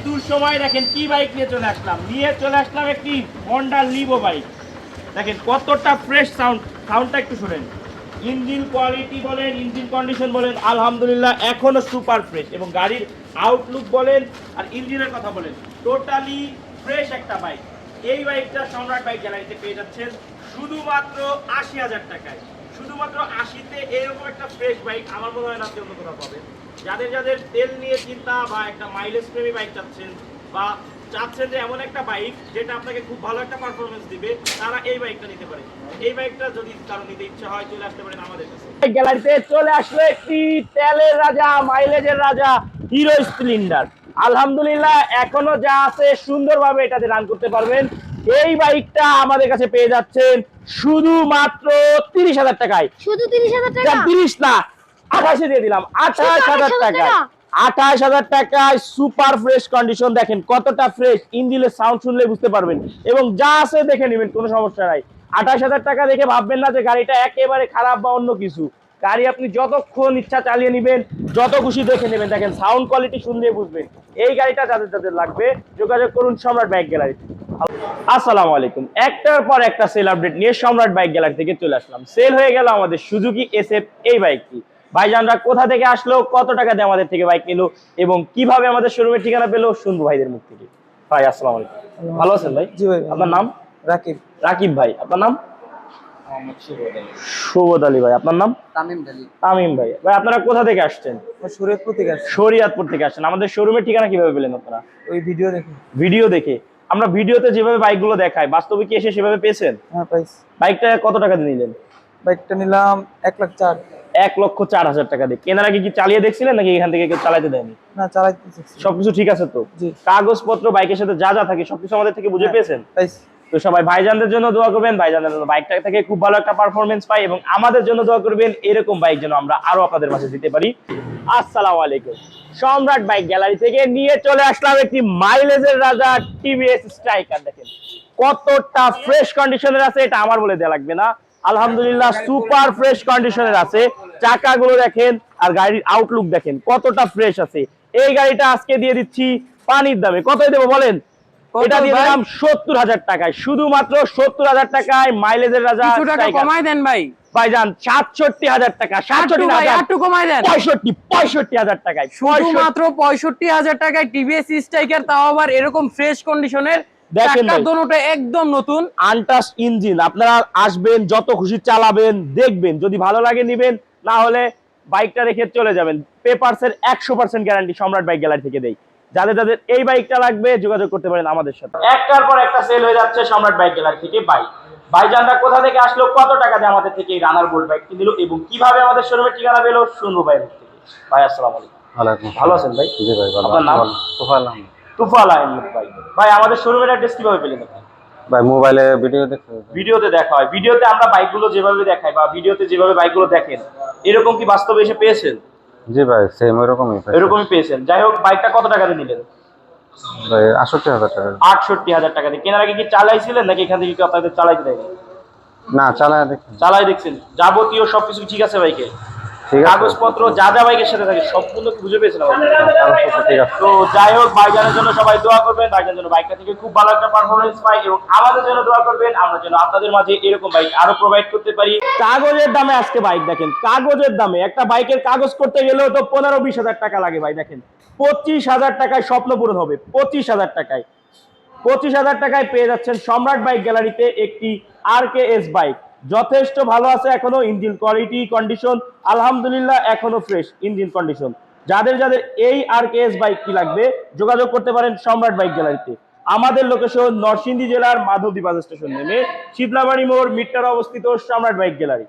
দুঃসময় দেখেন কি বাইক নিয়ে চলে আসলাম একটি হন্ডা লিভো বাইক। দেখেন কতটা ফ্রেশ সাউন্ডটা একটু শুনেন। ইঞ্জিন কোয়ালিটি বলেন, ইঞ্জিন কন্ডিশন বলেন, আলহামদুলিল্লাহ এখনো সুপার ফ্রেশ। এবং গাড়ির আউটলুক বলেন আর ইঞ্জিনের কথা বলেন, টোটালি ফ্রেশ একটা বাইক। এই বাইকটা সম্রাট বাইক গ্যালারিতে পেয়ে যাচ্ছেন শুধুমাত্র ৮০,০০০ টাকায়। শুধুমাত্র ৮০-তে এরকম একটা ফ্রেশ বাইক আমার মনে হয় না আপনি অন্য কোথাও পাবেন। যাদের তেল নিয়ে চিন্তা বা একটা মাইলেজ প্রেমী বাইক চাচ্ছেন বা চাচ্ছেন যে এমন একটা বাইক যেটা আপনাকে খুব ভালো একটা পারফরমেন্স দিবে, তারা এই বাইকটা নিতে পারে। এই বাইকটা যদি কারো নিতে ইচ্ছা হয় চলে আসতে পারেন আমাদের কাছে। গ্যালারিতে চলে আসলো একটি তেলের রাজা, মাইলেজের রাজা, হিরো স্প্লেন্ডার। আলহামদুলিল্লাহ এখনো যা আছে সুন্দরভাবে এটাতে রান করতে পারবেন। এই বাইকটা আমাদের কাছে পেয়ে যাচ্ছেন শুধুমাত্র ৩০,০০০ টাকায়। শুধু ৩০,০০০ টাকা? ৩০ না, ২৮-এ দিয়ে দিলাম। ২৮,০০০ টাকায়, ২৮,০০০ টাকায় সুপার ফ্রেশ কন্ডিশন। দেখেন কতটা ফ্রেশ, ইঞ্জিনের সাউন্ড শুনলে বুঝতে পারবেন। এবং যা আছে দেখে নেবেন, কোনো সমস্যা নাই। ২৮,০০০ টাকা দেখে ভাববেন না যে গাড়িটা একেবারে খারাপ বা অন্য কিছু। গাড়ি আপনি যতক্ষণ ইচ্ছা চালিয়ে নেবেন, যত খুশি দেখে নেবেন। দেখেন সাউন্ড কোয়ালিটি শুনলে বুঝবেন। এই গাড়িটা যাদের লাগবে যোগাযোগ করুন সম্রাট বাইক গ্যালারিতে। আসসালামু আলাইকুম। একটার পর একটা সেল আপডেট নিয়ে সম্রাট বাইক গ্যালারি থেকে চলে আসলাম। সেল হয়ে গেল আমাদের সুজুকি SF এই বাইকটি। ভাইজানরা কোথা থেকে আসলো, কত টাকা দিয়ে আমাদের থেকে বাইক নিল এবং কিভাবে আমাদের শোরুমের ঠিকানা পেলো শুনবো ভাইদের মুখ থেকে। ভাই আসসালামু আলাইকুম, ভালো আছেন ভাই? জি ভাই। আপনার নাম? রাকিব। রাকিব ভাই। আপনার নাম? শুভদ আলী ভাই। আপনার নাম? তামিম ভাই। ভাই আপনারা কোথা থেকে আসছেন? শরীয়তপুর থেকে আসছি। শরীয়তপুর থেকে আসছেন। আমাদের শোরুমের ঠিকানা কিভাবে পেলেন আপনারা? ওই ভিডিও দেখে। ভিডিও দেখে। আমরা ভিডিওতে যেভাবে বাইকগুলো দেখাই, বাস্তবে কি এসে সেভাবে পেয়েছেন? হ্যাঁ পাইছি। বাইকটা কত টাকা দিয়ে নিলেন? বাইকটা নিলাম 1,04,000। ১,04,০০০ টাকা দিয়ে। কেনার আগে কি চালিয়ে দেখছিলেন নাকি এখান থেকে কেউ চালাতে দেয়নি? না, চালাইতেছি। সবকিছু ঠিক আছে তো? জি। কাগজপত্র বাইকের সাথে যা যা থাকে সবকিছু আমাদের থেকে বুঝে পেয়েছেন? পাইছি। তো সবাই ভাইজানদের জন্য দোয়া করবেন, ভাইজানদের জন্য বাইকটা থেকে খুব ভালো একটা পারফরমেন্স পাই এবং আমাদের জন্য দোয়া করবেন এরকম বাইক যেন আমরা আরো আপনাদের মাঝে দিতে পারি। আসসালামু আলাইকুম। সম্রাট বাইক গ্যালারি থেকে নিয়ে চলে আসলাম একটি মাইলেজের রাজা TVS স্ট্রাইকার। দেখেন কতটা ফ্রেশ কন্ডিশনের আছে, এটা আমার বলে দেওয়া লাগবে না। আলহামদুলিল্লাহ সুপার ফ্রেশ কন্ডিশনের আছে। চাকাগুলো দেখেন আর গাড়ির আউটলুক দেখেন কতটা ফ্রেশ আছে। এই গাড়িটা আজকে দিয়ে দিচ্ছি পানির দামে। কতই দেবো বলেন? এটা দিয়ে দিলাম ৭০,০০০ টাকায়। শুধুমাত্র ৭০,০০০ টাকায় মাইলেজের রাজা। কিছু টাকা কমাই দেন ভাই। ভাইজান ৬৭,০০০ টাকা। ৬৭ না, একটু কমাই দেন। ৬৫,০০০ টাকায়। শুধুমাত্র ৬৫,০০০ টাকায় TVS স্ট্রাইকার, তাও আবার এরকম ফ্রেশ কন্ডিশনের। দেখেন চাকা দুটোটা একদম নতুন, আনটাচ ইঞ্জিন। আপনারা আসবেন, যত খুশি চালাবেন, দেখবেন, যদি ভালো লাগে নিবেন, না হলে বাইকটা রেখে চলে যাবেন। পেপারসের ১০০% গ্যারান্টি সম্রাট বাইক গ্যালারি থেকে দেই। যাদের এই বাইকটা লাগবে যোগাযোগ করতে পারেন আমাদের সাথে। একটার পর একটা সেল হয়ে যাচ্ছে সম্রাট বাইক গ্যালারি থেকে বাইক। ভাইজানরা কোথা থেকে আসলো, কত টাকা দিয়ে আমাদের থেকে এই রানার বোল্ট বাইকটি নিল এবং কিভাবে আমাদের শোরুমের ঠিকানা পেলো শুনবো ভাইয়ের থেকে। ভাই আসসালামু আলাইকুম। ওয়ালাইকুম। ভালো আছেন ভাই? জি ভাই ভালো। আপনার নাম? তুফাইল আহমেদ। তুফাইল আহমেদ ভাই। ভাই আমাদের শোরুমের অ্যাড্রেস কিভাবে পেলেন আপনি? ভাই মোবাইলে ভিডিও দেখে। ভিডিওতে দেখা হয়। ভিডিওতে আমরা বাইকগুলো যেভাবে দেখাই বা ভিডিওতে যেভাবে বাইকগুলো দেখেন, এরকম কি বাস্তবে এসে পেয়েছেন? জি ভাই সেম এরকমই। এরকমই পেয়েছেন। যাই হোক, বাইকটা কত টাকা দিয়ে নিলেন? ভাই ৬৮,০০০ টাকা। ৬৮,০০০ টাকা দিয়ে। কেনার আগে কি চালাইছিলেন নাকি এখান থেকে কি আপনাদের চালাইতে দেয়নি? না, চালায় দেখি। চালাই দেখছেন। যাবতীয় সবকিছু ঠিক আছে বাইকে? ঠিক আছে। কাগজপত্র যা যা বাইকের সাথে থাকে সবগুলো কি বুঝে পেয়েছেন? কাগজপত্র ঠিক আছে। তো যাই হোক, ভাইজানের জন্য সবাই দোয়া করবেন, ভাইজানের জন্য বাইকটা থেকে খুব ভালো একটা পারফরমেন্স পাই এবং আমাদের জন্য দোয়া করবেন, আমরা যেন আপনাদের মাঝে এরকম বাইক আরো প্রোভাইড করতে পারি। কাগজের দামে আজকে বাইক দেখেন, কাগজের দামে একটা বাইকের কাগজ করতে গেলেও তো ১৫-২০ হাজার টাকা লাগে ভাই। দেখেন ২৫,০০০ টাকায় স্বপ্ন পূরণ হবে। ২৫,০০০ টাকায়, ২৫,০০০ টাকায় পেয়ে যাচ্ছেন সম্রাট বাইক গ্যালারিতে একটি RKS বাইক। যথেষ্ট ভালো আছে এখনো। ইঞ্জিন কোয়ালিটি কন্ডিশন আলহামদুলিল্লাহ এখনো ফ্রেশ ইঞ্জিন কন্ডিশন। যাদের এই RKS বাইকটি লাগবে যোগাযোগ করতে পারেন সম্রাট বাইক গ্যালারিতে। আমাদের লোকেশন নরসিংদী জেলার মাধবদী বাস স্টেশন নেমে শীতলাবাড়ি মোড় মিট্টার অবস্থিত সম্রাট বাইক গ্যালারি।